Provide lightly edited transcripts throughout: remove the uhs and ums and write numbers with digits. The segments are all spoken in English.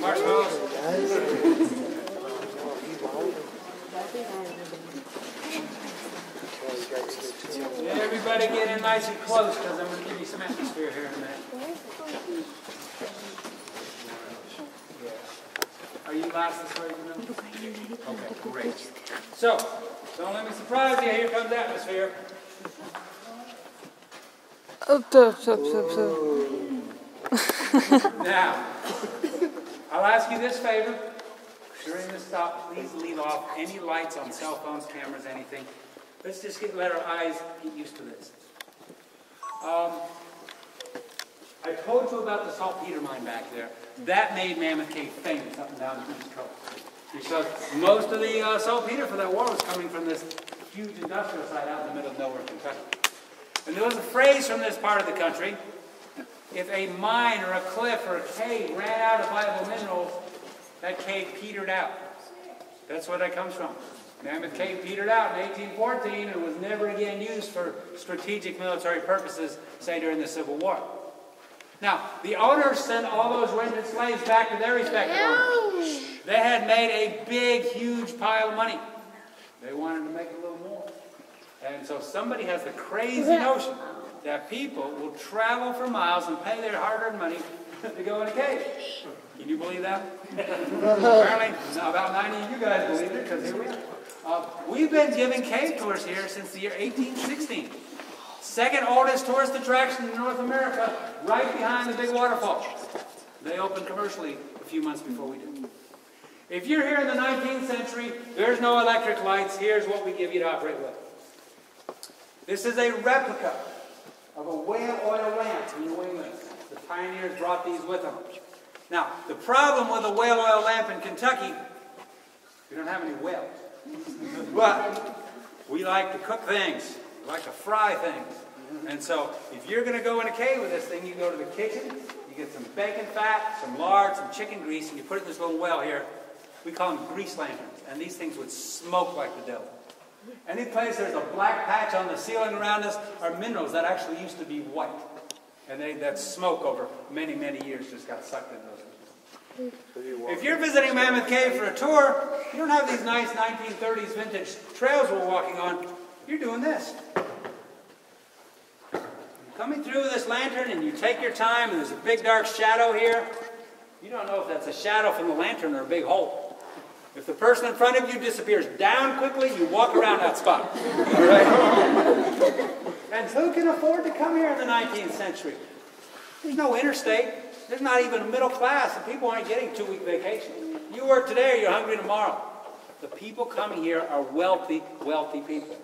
marshmallows. Everybody get in nice and close because I'm going to give you some atmosphere here in a minute. Are you last as far as you know? Okay, great. So, don't let me surprise you. Here comes atmosphere. Now, I'll ask you this favor. During this stop, please leave off any lights on cell phones, cameras, anything. Let's just let our eyes get used to this. I told you about the saltpeter mine back there. That made Mammoth Cave famous up and down the East Coast. Because most of the saltpeter for that war was coming from this huge industrial site out in the middle of nowhere, Kentucky. And there was a phrase from this part of the country: if a mine or a cliff or a cave ran out of viable minerals, that cave petered out. That's where that comes from. Mammoth Cave petered out in 1814 and was never again used for strategic military purposes, say during the Civil War. Now, the owners sent all those rented slaves back to their respective owners. They had made a big, huge pile of money. They wanted to make a little more. And so somebody has the crazy notion that people will travel for miles and pay their hard-earned money to go in a cave. Can you believe that? Apparently, about 90 of you guys believe it, because here we are. We've been giving cave tours here since the year 1816. Second oldest tourist attraction in North America, right behind the big waterfall. They opened commercially a few months before we did. If you're here in the 19th century, there's no electric lights. Here's what we give you to operate with. This is a replica of a whale oil lamp in New England. The pioneers brought these with them. Now, the problem with a whale oil lamp in Kentucky, we don't have any whales. But we like to cook things. We like to fry things. And so, if you're going to go in a cave with this thing, you go to the kitchen, you get some bacon fat, some lard, some chicken grease, and you put it in this little well here. We call them grease lanterns. And these things would smoke like the devil. Any place there's a black patch on the ceiling around us are minerals that actually used to be white. And that smoke over many, many years just got sucked into those. If you're visiting Mammoth Cave for a tour, you don't have these nice 1930s vintage trails we're walking on. You're doing this. You're coming through with this lantern and you take your time and there's a big dark shadow here. You don't know if that's a shadow from the lantern or a big hole. If the person in front of you disappears down quickly, you walk around that spot. All right? And who can afford to come here in the 19th century? There's no interstate. There's not even a middle class, and people aren't getting 2-week vacations. You work today or you're hungry tomorrow. The people coming here are wealthy, wealthy people.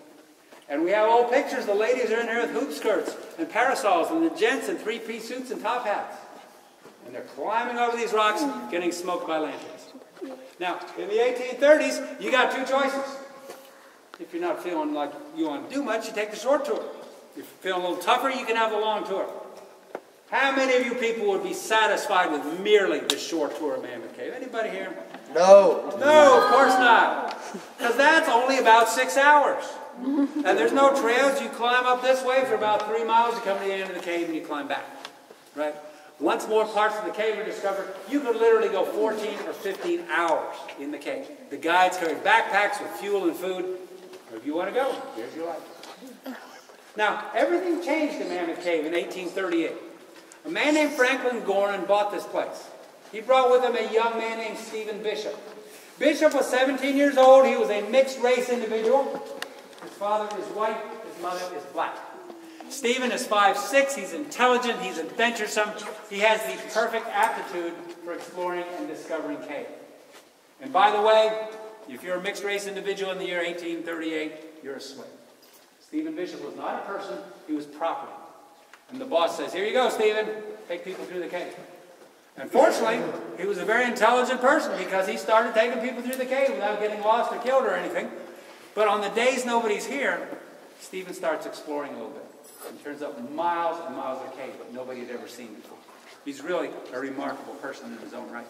And we have old pictures. The ladies are in here with hoop skirts and parasols, and the gents in 3-piece suits and top hats. And they're climbing over these rocks, getting smoked by lanterns. Now, in the 1830s, you got two choices. If you're not feeling like you want to do much, you take the short tour. If you're feeling a little tougher, you can have the long tour. How many of you people would be satisfied with merely the short tour of Mammoth Cave? Anybody here? No. No, of course not. Because that's only about 6 hours. And there's no trails. You climb up this way for about 3 miles, you come to the end of the cave and you climb back. Right? Once more parts of the cave are discovered, you could literally go 14 or 15 hours in the cave. The guides carry backpacks with fuel and food. If you want to go, here's your life. Now, everything changed in Mammoth Cave in 1838. A man named Franklin Gorin bought this place. He brought with him a young man named Stephen Bishop. Bishop was 17 years old. He was a mixed-race individual. His father is white. His mother is black. Stephen is 5'6". He's intelligent. He's adventuresome. He has the perfect aptitude for exploring and discovering cave. And by the way, if you're a mixed-race individual in the year 1838, you're a slave. Stephen Bishop was not a person. He was property. And the boss says, here you go, Stephen. Take people through the cave. Unfortunately, he was a very intelligent person because he started taking people through the cave without getting lost or killed or anything. But on the days nobody's here, Stephen starts exploring a little bit. And turns up miles and miles of cave that nobody had ever seen before. He's really a remarkable person in his own right.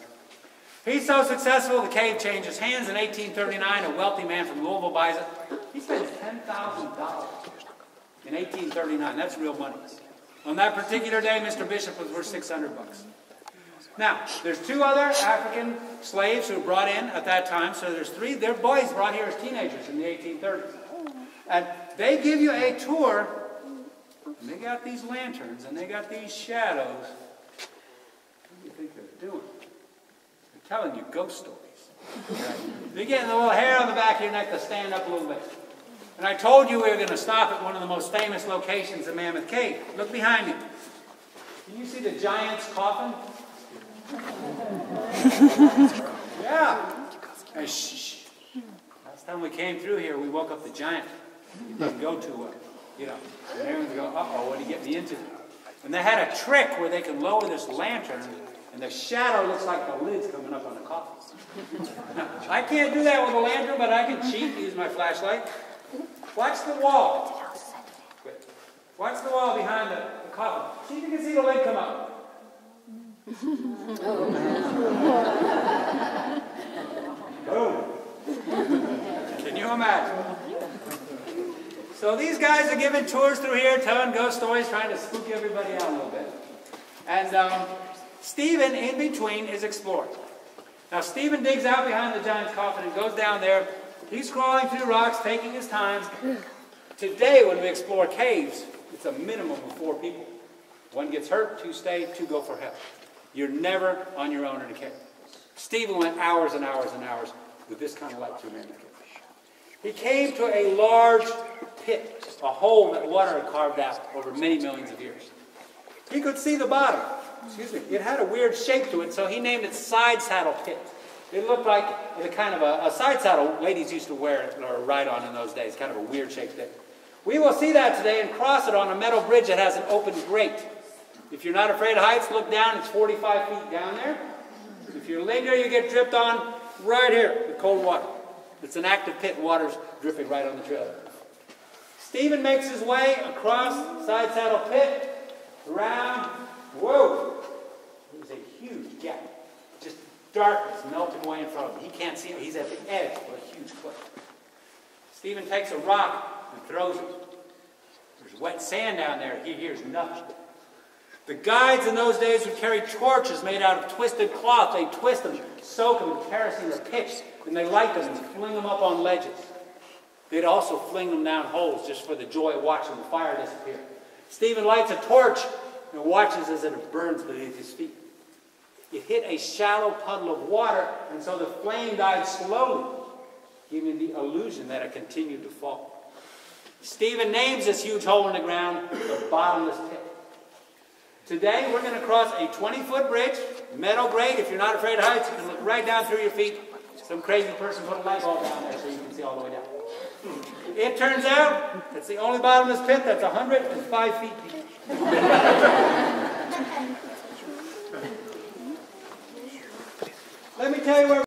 He's so successful, the cave changes hands. In 1839, a wealthy man from Louisville buys it. He spends $10,000 in 1839. That's real money. On that particular day, Mr. Bishop was worth $600. Now, there's 2 other African slaves who were brought in at that time. So there's 3. They're boys brought here as teenagers in the 1830s. And they give you a tour. And they got these lanterns and they got these shadows. What do you think they're doing? They're telling you ghost stories. You're getting a little hair on the back of your neck to stand up a little bit. And I told you we were going to stop at one of the most famous locations in Mammoth Cave. Look behind me. Can you see the giant's coffin? Yeah. Hey, shh. Last time we came through here, we woke up the giant. He didn't go too well. And everyone's going, uh-oh, what did he get me into? And they had a trick where they can lower this lantern, and the shadow looks like the lid's coming up on the coffin. Now, I can't do that with a lantern, but I can cheat, use my flashlight. Watch the wall. Watch the wall behind the coffin. See if you can see the lid come up. Boom. Can you imagine? So these guys are giving tours through here, telling ghost stories, trying to spook everybody out a little bit. And Stephen, in between, is exploring. Now Stephen digs out behind the giant's coffin and goes down there. He's crawling through rocks, taking his time. Today, when we explore caves, it's a minimum of 4 people. 1 gets hurt, 2 stay, 2 go for help. You're never on your own in a cave. Stephen went hours and hours and hours with this kind of light through Mammoth Cave. He came to a large pit, a hole that water had carved out over many millions of years. He could see the bottom. It had a weird shape to it, so he named it Side Saddle Pit. It looked like a kind of a side saddle ladies used to wear or ride on in those days, kind of a weird shaped thing. We will see that today and cross it on a metal bridge that has an open grate. If you're not afraid of heights, look down. It's 45 feet down there. If you linger, you get dripped on right here with cold water. It's an active pit. Water's dripping right on the trail. Stephen makes his way across Side Saddle Pit, around. Whoa! There's a huge gap. Just darkness melting away in front of him. He can't see it. He's at the edge of a huge cliff. Stephen takes a rock and throws it. There's wet sand down there. He hears nothing. The guides in those days would carry torches made out of twisted cloth. They twist them, soak them in kerosene or pitch, and they light them and fling them up on ledges. They'd also fling them down holes just for the joy of watching the fire disappear. Stephen lights a torch and watches as it burns beneath his feet. It hit a shallow puddle of water, and so the flame died slowly, giving the illusion that it continued to fall. Stephen names this huge hole in the ground the bottomless pit. Today, we're going to cross a 20-foot bridge, metal grate. If you're not afraid of heights, you can look right down through your feet. Some crazy person put a light bulb down there so you can see all the way down. It turns out it's the only bottomless pit that's 105 feet deep. Let me tell you where